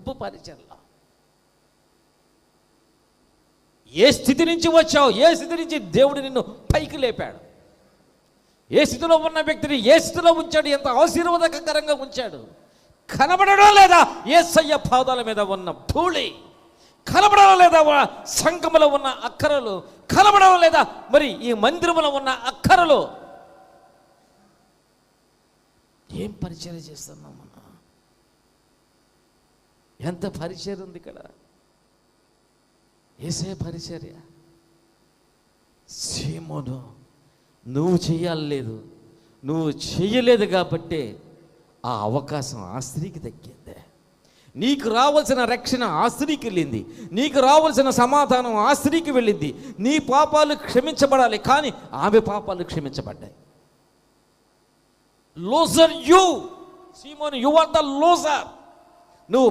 డబ్బు పరిచర్ల. ఏ స్థితి నుంచి వచ్చావు, ఏ స్థితి నుంచి దేవుడు నిన్ను పైకి లేపాడు, ఏ స్థితిలో ఉన్న వ్యక్తిని ఏ స్థితిలో ఉంచాడు, ఎంత ఆశీర్వాదకరంగా ఉంచాడు. కనబడడం లేదా యేసయ్య పాదాల మీద ఉన్న ధూళి, కనబడడం లేదా సంఘములో ఉన్న అక్కరలు, కనబడడం లేదా మరి ఈ మందిరంలో ఉన్న అక్కరలు. ఏం పరిచర్య చేస్తున్నాం మనం? ఎంత పరిచర్య ఉంది ఇక్కడ. ఏసే పరిచర్య. సీమోను, నువ్వు చెయ్యాలేదు, నువ్వు చెయ్యలేదు కాబట్టి ఆ అవకాశం ఆ స్త్రీకి దక్కింది. నీకు రావాల్సిన రక్షణ ఆ స్త్రీకి వెళ్ళింది, నీకు రావాల్సిన సమాధానం ఆ స్త్రీకి వెళ్ళింది. నీ పాపాలు క్షమించబడాలి, కానీ ఆమె పాపాలు క్షమించబడ్డాయి. Loser you, Simon, you are the loser. నువ్వు